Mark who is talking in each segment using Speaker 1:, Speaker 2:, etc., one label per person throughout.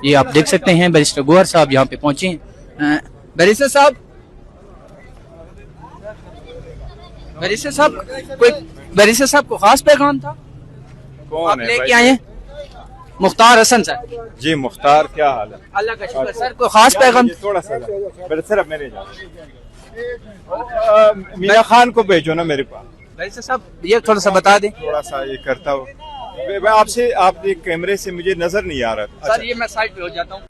Speaker 1: ये आप देख सकते हैं बैरिस्टर गौहर साहब यहाँ पे पहुंचे हैं। बैरिस्टर साहब बैरिस्टर साहब को खास पैगाम था,
Speaker 2: कौन
Speaker 1: आप
Speaker 2: है
Speaker 1: लेके
Speaker 2: भाई?
Speaker 1: आए हैं? मुख्तार हसन सर।
Speaker 2: जी मुख्तार, क्या हाल है?
Speaker 1: अल्लाह का शुक्र सर, को खास पैगाम।
Speaker 2: ये थोड़ा सा सिर्फ मेरे मीना खान को भेजो ना मेरे पास,
Speaker 1: बैरिस्टर साहब ये थोड़ा सा बता दें
Speaker 2: थोड़ा सा ये करता हूँ मैं आपसे, आप एक कैमरे से मुझे नजर नहीं आ रहा था।
Speaker 1: सर ये मैं साइड पे हो जाता हूँ।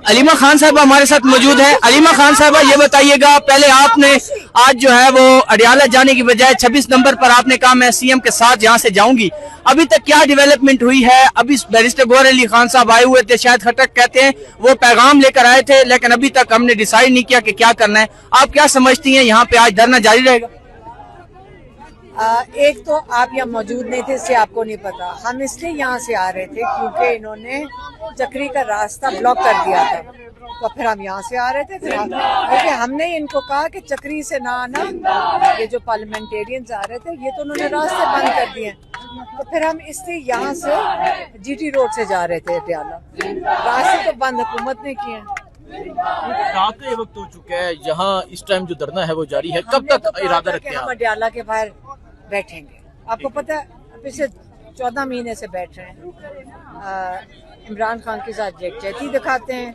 Speaker 1: अलीमा खान साहब हमारे साथ मौजूद है। अलीमा खान साहब ये बताइएगा, पहले आपने आज जो है वो अडियाला जाने की बजाय 26 नंबर पर आपने कहा मैं सीएम के साथ यहाँ से जाऊंगी, अभी तक क्या डेवलपमेंट हुई है? अभी बैरिस्टर गौहर अली खान साहब आए हुए थे, शायद खटक कहते हैं, वो पैगाम लेकर आए थे, लेकिन अभी तक हमने डिसाइड नहीं किया कि क्या करना है। आप क्या समझती हैं, यहाँ पे आज धरना जारी रहेगा?
Speaker 3: एक तो आप यहाँ मौजूद नहीं थे, इससे आपको नहीं पता। हम इसलिए यहाँ से आ रहे थे क्योंकि इन्होंने चक्री का रास्ता ब्लॉक कर दिया था, तो फिर हम यहाँ से आ रहे थे। फिर क्योंकि हमने इनको कहा कि चक्री से ना आना, ये जो पार्लियामेंटेरियंस आ रहे थे ये तो उन्होंने रास्ते बंद कर दिए, तो फिर हम इसलिए यहाँ से जीटी रोड से जा रहे थे अडियाला। रास्ते तो बंद हुकूमत ने किए हैं।
Speaker 4: रात का ये वक्त हो चुका है, यहाँ इस टाइम जो धरना है वो जारी है, कब तक इरादा रखते हैं
Speaker 3: हम
Speaker 4: आप?
Speaker 3: अडियाला के बाहर बैठेंगे। आपको पता है पिछले 14 महीने से बैठ रहे हैं, इमरान खान के साथ यकजहती दिखाते हैं,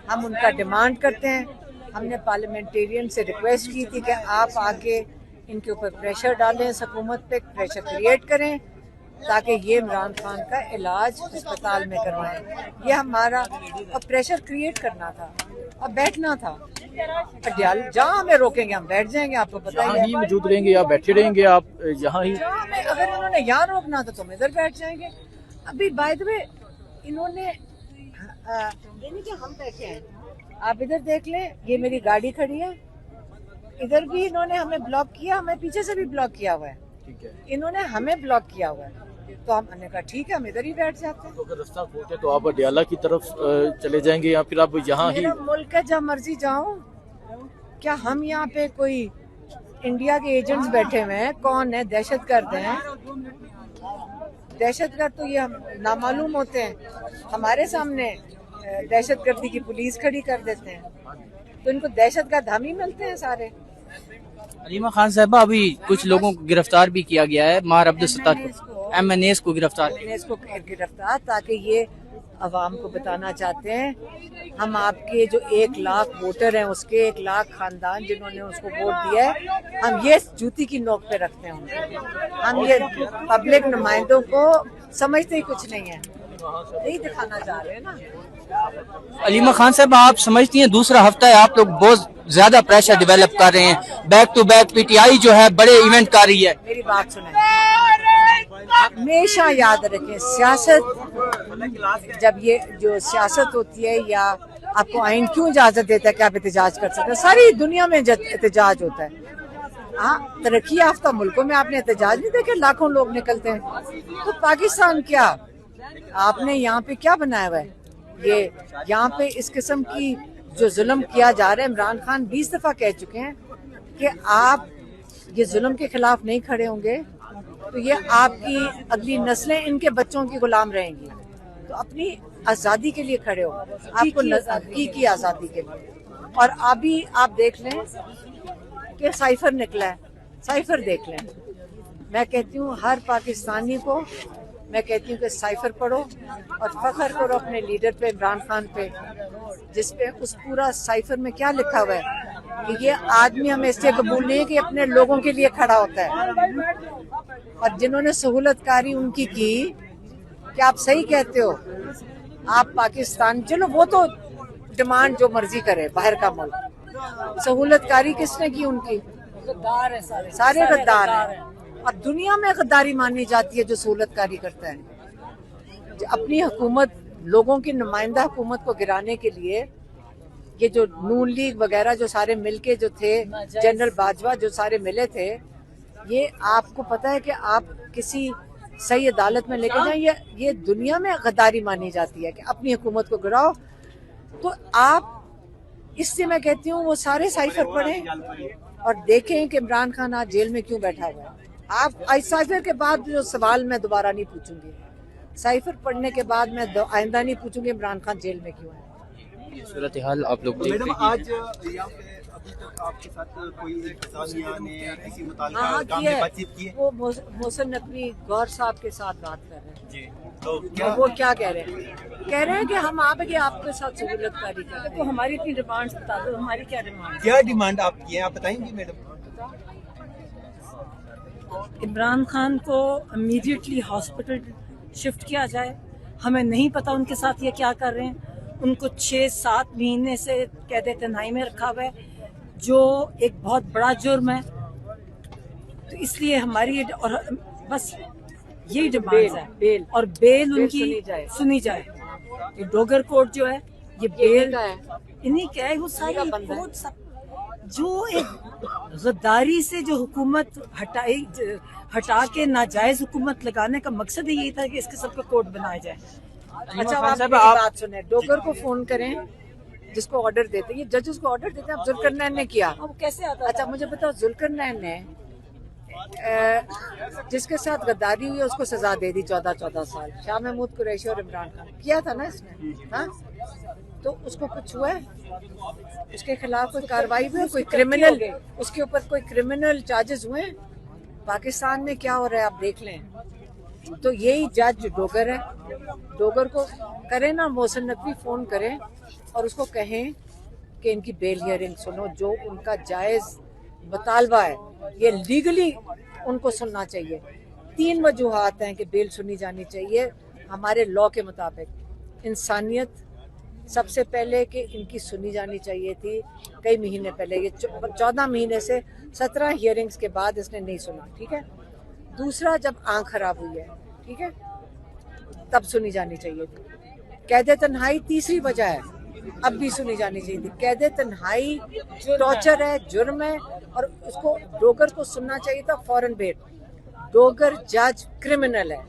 Speaker 3: हम उनका डिमांड करते हैं। हमने पार्लियामेंटेरियन से रिक्वेस्ट की थी कि आप आके इनके ऊपर प्रेशर डालें, हुकूमत पे प्रेशर क्रिएट करें ताकि ये इमरान खान का इलाज अस्पताल में करवाएं। ये हमारा और प्रेशर क्रिएट करना था और बैठना था। अडियाला जहाँ हमें रोकेंगे हम बैठ जाएंगे, आपको पता
Speaker 4: यहाँ
Speaker 3: ही
Speaker 4: ही
Speaker 3: है।
Speaker 4: मौजूद रहेंगे या बैठे रहेंगे आप यहाँ ही?
Speaker 3: जहाँ हमें अगर इन्होंने यहाँ रोकना था तो हम इधर बैठ जाएंगे। अभी बाय द वे इन्होंने ये नहीं कि हम बैठे हैं, आप इधर देख लें, ये मेरी गाड़ी खड़ी है, इधर भी इन्होंने हमें ब्लॉक किया, हमें पीछे से भी ब्लॉक किया हुआ है,
Speaker 4: ठीक है।
Speaker 3: इन्होंने हमें ब्लॉक किया हुआ है, तो हमने कहा ठीक है हम इधर ही बैठ जाते हैं।
Speaker 4: तो अगर रास्ता खोलते तो आप अडियाला की तरफ चले जाएंगे या फिर आप यहाँ ही?
Speaker 3: मेरा मुल्क है, जब मर्जी जाऊं। क्या हम यहाँ पे कोई इंडिया के एजेंट्स बैठे हुए हैं? कौन है? दहशतगर्द हैं। दहशतगर्द तो ये हम नामालूम होते हैं, हमारे सामने दहशतगर्दी की पुलिस खड़ी कर देते हैं, तो इनको दहशतगर्द हम ही मिलते हैं सारे।
Speaker 1: अलीमा खान साहबा अभी कुछ लोगों को गिरफ्तार भी किया गया है, मार अब्दुल सत्तार को, MNAs को गिरफ्तार।
Speaker 3: इसको गिरफ्तार, ताकि ये अवाम को बताना चाहते हैं हम आपके जो 1 लाख वोटर हैं, उसके 1 लाख खानदान जिन्होंने उसको वोट दिया है, हम ये जूती की नोक पे रखते हैं। हम ये पब्लिक नुमाइंदों को समझते ही कुछ नहीं है, यही दिखाना चाह रहे हैं ना।
Speaker 1: अलीमा खान साहब आप समझती हैं दूसरा हफ्ता है, आप लोग बहुत ज्यादा प्रेशर डेवलप कर रहे हैं, बैक टू बैक PTI जो है बड़े इवेंट कर रही है।
Speaker 3: मेरी बात सुने, हमेशा याद रखें, सियासत जब ये जो सियासत होती है, या आपको आइन क्यों इजाजत देता है कि आप एहतजाज कर सकते हैं? सारी दुनिया में एहतजाज होता है। हाँ, तरक्की याफ्ता मुल्कों में आपने एहतजाज नहीं देखे, लाखों लोग निकलते हैं। तो पाकिस्तान क्या, आपने यहाँ पे क्या बनाया हुआ है? ये यहाँ पे इस किस्म की जो जुल्म किया जा रहा है, इमरान खान 20 दफा कह चुके हैं कि आप ये जुल्म के खिलाफ नहीं खड़े होंगे तो ये आपकी अगली नस्लें इनके बच्चों की गुलाम रहेंगी। तो अपनी आज़ादी के लिए खड़े हो, आपको हकीकी आज़ादी के लिए। और अभी आप देख लें कि साइफर निकला है, साइफर देख लें। मैं कहती हूँ हर पाकिस्तानी को मैं कहती हूँ कि साइफर पढ़ो और फख्र करो अपने लीडर पे, इमरान खान पे, जिसपे उस पूरा साइफर में क्या लिखा हुआ है कि ये आदमी हमें इससे कबूल नहीं है कि अपने लोगों के लिए खड़ा होता है। और जिन्होंने सहूलतकारी उनकी की, क्या आप सही कहते हो? आप पाकिस्तान, चलो वो तो डिमांड जो मर्जी करे बाहर का मुल्क, सहूलतकारी किसने की उनकी? गद्दार है, सारे गद्दार हैं। और दुनिया में गद्दारी मानी जाती है जो सहूलतकारी करता है। अपनी हुकूमत, लोगों की नुमाइंदा हुकूमत को गिराने के लिए ये जो नून लीग वगैरह जो सारे मिलके जो थे, जनरल बाजवा जो सारे मिले थे, ये आपको पता है कि आप किसी सही अदालत में लेके जाएं, ये दुनिया में गद्दारी मानी जाती है कि अपनी हुकूमत को गिराओ। तो आप, इससे मैं कहती हूँ वो सारे साइफर पढ़ें और देखें कि इमरान खान आज जेल में क्यों बैठा हुआ है। आप इस साइफर के बाद जो सवाल मैं दोबारा नहीं पूछूंगी, साइफर पढ़ने के बाद मैं आइंदा नहीं पूछूंगी इमरान खान जेल में क्यों है।
Speaker 1: ये सूरत हाल आप लोग देखते
Speaker 5: मैडम
Speaker 1: हैं।
Speaker 5: आज यहाँ पे अभी तक आपके साथ कोई इंतजामिया ने किसी मुताल्लिका
Speaker 3: हाँ
Speaker 5: काम
Speaker 3: किया
Speaker 5: में
Speaker 3: है।
Speaker 5: बातचीत की है?
Speaker 3: वो मोहसिन नकवी गौर साहब के साथ बात कर रहे हैं।
Speaker 5: जी, तो
Speaker 3: क्या वो क्या कह रहे हैं? कह रहे हैं कि हम आगे आपके साथ सहूलतकारी कर रहे हैं।
Speaker 6: तो हमारी इतनी डिमांड्स बता दो, हमारी क्या डिमांड?
Speaker 5: क्या डिमांड आपकी है, आप बताएंगी मैडम?
Speaker 6: इमरान खान को इमीडिएटली हॉस्पिटल शिफ्ट किया जाए। हमें नहीं पता उनके साथ ये क्या कर रहे हैं। उनको 6-7 महीने से कैद तन्हाई में रखा हुआ है, जो एक बहुत बड़ा जुर्म है। तो इसलिए हमारी और बस यही डिमांड है,
Speaker 3: बेल
Speaker 6: और बेल
Speaker 3: बेल
Speaker 6: उनकी
Speaker 3: सुनी जाए।
Speaker 6: ये डोगर कोर्ट जो है, ये बेल
Speaker 3: का है।
Speaker 6: इन्हीं क्या है, वो सारी
Speaker 3: इन्हीं का बंदा है।
Speaker 6: कोर्ट सब जो एक गद्दारी से जो हुकूमत हटा के नाजायज हुकूमत लगाने का मकसद ही यही था कि इसके सबका कोर्ट बनाया जाए।
Speaker 3: अच्छा आप मेरी बात सुने, डोगर को फोन करें जिसको ऑर्डर देते हैं। ये जजेस को ऑर्डर देते हैं। अब जुल्करनैन ने किया।
Speaker 6: अब कैसे आता
Speaker 3: अच्छा मुझे बताओ, जुल्करनैन ने जिसके साथ गद्दारी हुई है उसको सजा दे दी 14 साल। शाह महमूद कुरैशी और इमरान खान किया था ना इसने, हाँ? तो उसको कुछ हुआ है? उसके खिलाफ कोई कार्रवाई हुई है? कोई क्रिमिनल उसके ऊपर कोई क्रिमिनल चार्जेस हुए हैं? पाकिस्तान में क्या हो रहा है आप देख लें। तो यही जज डोगर है। डोगर को करें ना, मोहसिन नकवी फोन करें और उसको कहें कि इनकी बेल हियरिंग सुनो। जो उनका जायज मुतालबा है ये लीगली उनको सुनना चाहिए। 3 वजूहात हैं कि बेल सुनी जानी चाहिए हमारे लॉ के मुताबिक। इंसानियत सबसे पहले कि इनकी सुनी जानी चाहिए थी कई महीने पहले। ये 14 महीने से 17 हियरिंग्स के बाद इसने नहीं सुना, ठीक है। दूसरा, जब आँख खराब हुई है, ठीक है, तब सुनी जानी चाहिए थी। कैद तन्हाई तीसरी वजह है, अब भी सुनी जानी चाहिए थी। कैद तन्हाई टॉर्चर है, जुर्म है, और उसको डोगर को सुनना चाहिए था फौरन बेल। डोगर जज क्रिमिनल है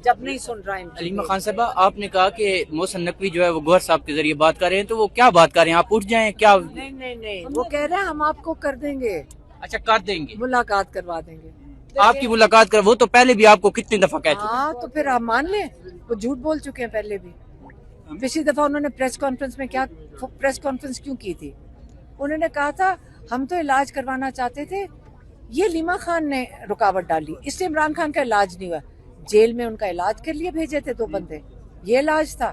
Speaker 3: जब नहीं सुन रहा है।
Speaker 1: अलीमा खान साहबा, आपने कहा कि मोहसिन नकवी जो है वो गौहर साहब के जरिए बात कर रहे हैं, तो वो क्या बात कर रहे हैं? आप उठ जाएं क्या?
Speaker 3: नहीं, वो कह रहे हैं हम आपको कर देंगे,
Speaker 1: अच्छा कर देंगे,
Speaker 3: मुलाकात करवा देंगे।
Speaker 1: आपकी मुलाकात कर। वो तो पहले भी आपको कितनी दफा कहते हैं।
Speaker 3: हाँ तो फिर आप मान लें, वो झूठ बोल चुके हैं पहले भी। पिछली दफा उन्होंने प्रेस कॉन्फ्रेंस में क्या प्रेस कॉन्फ्रेंस क्यों की थी? उन्होंने कहा था हम तो इलाज करवाना चाहते थे, ये लीमा खान ने रुकावट डाली, इसलिए इमरान खान का इलाज नहीं हुआ। जेल में उनका इलाज के लिए भेजे थे 2 बंदे, ये इलाज था।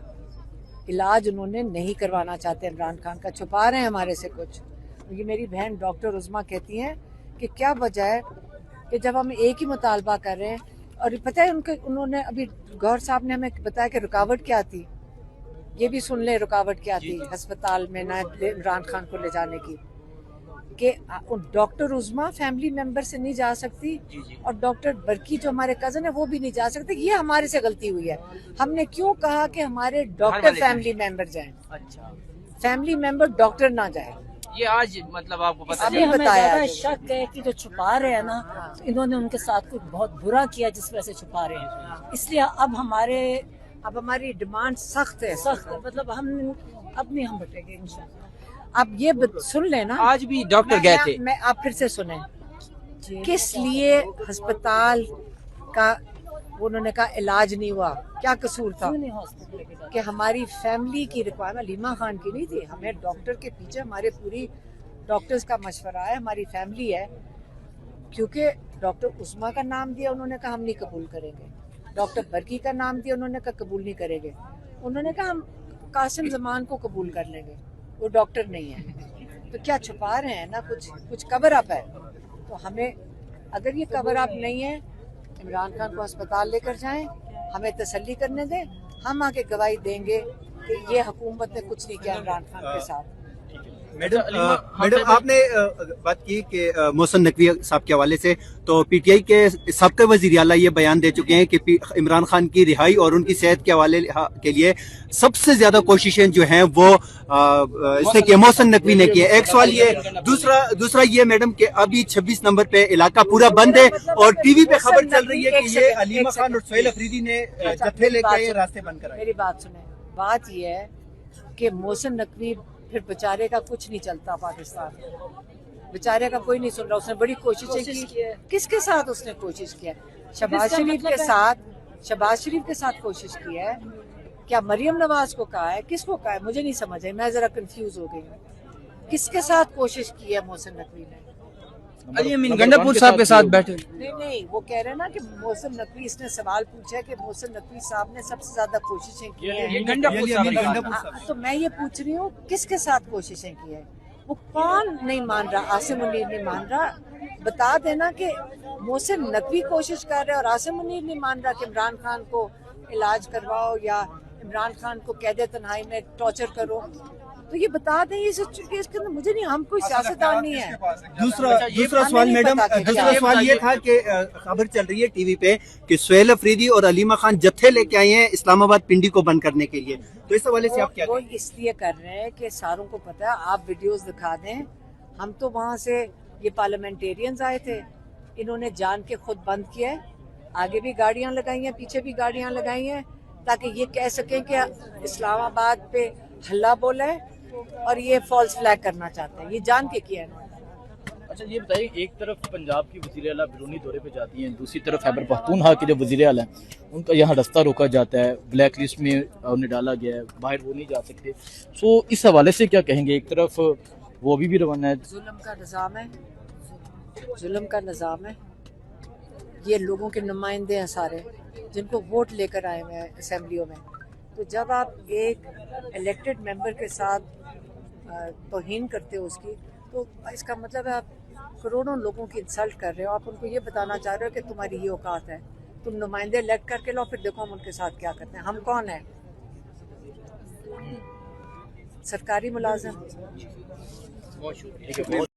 Speaker 3: इलाज उन्होंने नहीं करवाना चाहते इमरान खान का, छुपा रहे हैं हमारे से कुछ। ये मेरी बहन डॉक्टर उज़मा कहती हैं कि क्या वजह है कि जब हम एक ही मुतालबा कर रहे हैं, और पता है उन्होंने अभी गौहर साहब ने हमें बताया कि रुकावट क्या थी। ये भी सुन ले रुकावट क्या थी अस्पताल में नायब इमरान खान को ले जाने की, कि डॉक्टर उज़मा फैमिली मेंबर से नहीं जा सकती, और डॉक्टर बरकी जो हमारे कजन है वो भी नहीं जा सकते। ये हमारे से गलती हुई है। हमने क्यों कहा कि हमारे डॉक्टर फैमिली मेंबर जाएं,
Speaker 1: अच्छा,
Speaker 3: फैमिली मेंबर डॉक्टर ना जाए।
Speaker 1: ये आज मतलब आपको पता
Speaker 3: अभी
Speaker 6: इसलिए हमें
Speaker 3: बताया
Speaker 6: ज्यादा
Speaker 3: आज।
Speaker 6: शक है कि जो छुपा रहे हैं ना, तो इन्होंने उनके साथ कुछ बहुत बुरा किया जिस वजह से छुपा रहे हैं। इसलिए अब
Speaker 3: हमारी डिमांड सख्त है,
Speaker 6: सख्त है, मतलब हम अब नहीं हम बटेंगे इंशाल्लाह।
Speaker 3: अब ये सुन लेना।
Speaker 1: आज भी डॉक्टर गए थे।
Speaker 3: मैं आप फिर से सुने किस लिए अस्पताल का उन्होंने कहा इलाज नहीं हुआ, क्या कसूर था?
Speaker 6: हॉस्पिटल लेके जाते
Speaker 3: कि हमारी फैमिली की रिक्वायरमेंट लीमा खान की नहीं थी। हमें डॉक्टर के पीछे हमारे पूरी डॉक्टर्स का मशवरा है, हमारी फैमिली है। क्योंकि डॉक्टर उस्मा का नाम दिया, उन्होंने कहा हम नहीं कबूल करेंगे। डॉक्टर बरकी का नाम दिया, उन्होंने कहा कबूल नहीं करेंगे। उन्होंने कहा हम कासिम जमान को कबूल कर लेंगे, वो डॉक्टर नहीं है। तो क्या छुपा रहे हैं ना, कुछ कवर अप है। तो हमें अगर ये कवर अप नहीं है, इमरान खान को अस्पताल लेकर जाएं, हमें तसल्ली करने दें, हम आके गवाही देंगे कि ये हुकूमत ने कुछ नहीं किया इमरान खान के साथ।
Speaker 5: मैडम आपने बात की कि मोहसिन नकवी साहब के हवाले से, तो पीटीआई के साबिक़ा वज़ीर आला ये बयान दे चुके हैं कि इमरान खान की रिहाई और उनकी सेहत के हवाले के लिए सबसे ज्यादा कोशिशें जो हैं वो इसने किया, मोहसिन नकवी ने किया। एक सवाल ये, दूसरा ये मैडम कि अभी 26 नंबर पे इलाका पूरा बंद है और टीवी पे खबर चल रही है कि ये अलीमा खान और सोहेल अफरीदी ने जत्थे लेकर रास्ते बंद कराए।
Speaker 3: मेरी बात सुने, बात ये है कि मोहसिन नकवी फिर बेचारे का कुछ नहीं चलता पाकिस्तान में, बेचारे का कोई नहीं सुन रहा। उसने बड़ी कोशिशें की। किसके साथ उसने कोशिश किया? शहबाज शरीफ के साथ, शहबाज शरीफ के साथ कोशिश की है, क्या मरियम नवाज को कहा है, किसको कहा है, मुझे नहीं समझ आई, मैं जरा कंफ्यूज हो गई हूँ। किसके साथ कोशिश की है मोहसिन नकवी ने?
Speaker 1: अली अमीन गंडापुर साहब के साथ बैठे।
Speaker 3: नहीं, वो कह रहे हैं ना कि मोहसिन नकवी, इसने सवाल पूछा है कि मोहसिन नकवी साहब ने सबसे ज्यादा कोशिशें की हैं।
Speaker 1: गंडापुर साहब
Speaker 3: तो मैं ये पूछ रही हूँ किसके साथ कोशिशें की है? वो कौन नहीं मान रहा? आसिम मुनीर नहीं मान रहा? बता देना कि मोहसिन नकवी कोशिश कर रहे हैं और आसिम मुनीर नहीं मान रहा कि इमरान खान को इलाज करवाओ या इमरान खान को कैद तन्हाई में टॉर्चर करो। तो ये बता दें, ये इसके अंदर मुझे नहीं, हम कोई सियासतदान नहीं है।
Speaker 5: दूसरा सवाल मैडम, दूसरा सवाल ये था कि खबर चल रही है टीवी पे कि सुहेल अफरीदी और अलीमा खान जत्थे लेके आए हैं इस्लामाबाद पिंडी को बंद करने के लिए, तो इस हवाले से आप क्या
Speaker 3: वो इसलिए कर रहे हैं कि सारों को पता है, आप वीडियोस दिखा दें। हम तो वहाँ से ये पार्लियामेंटेरियंस आए थे, इन्होंने जान के खुद बंद किया है, आगे भी गाड़ियाँ लगाई हैं, पीछे भी गाड़ियाँ लगाई हैं, ताकि ये कह सकें कि इस्लामाबाद पे हल्ला बोला है और ये फॉल्स फ्लैग करना चाहते हैं, ये जान के किया है।
Speaker 4: अच्छा ये बताइए, एक तरफ पंजाब की वज़ीर आला बैरूनी दौरे पे जाती हैं, दूसरी तरफ खैबर पख्तूनख्वा के जो वज़ीर आला हैं उनका यहाँ रास्ता रोका जाता है, ब्लैक लिस्ट में उन्हें डाला गया है, बाहर वो नहीं जा सकते। सो इस हवाले से क्या कहेंगे? एक तरफ वो अभी भी रवाना है,
Speaker 3: जुल्म का निज़ाम है, जुल्म का निज़ाम है। ये लोगों के नुमाइंदे हैं सारे, जिनको वोट लेकर आए हुए हैं असेंबलियों में। तो जब आप एक इलेक्टेड मेंबर के साथ तौहीन करते हो उसकी, तो इसका मतलब है आप करोड़ों लोगों की इंसल्ट कर रहे हो। आप उनको ये बताना चाह रहे हो कि तुम्हारी ये औकात है, तुम नुमाइंदे इलेक्ट करके लो, फिर देखो हम उनके साथ क्या करते हैं। हम कौन है? सरकारी मुलाजिम।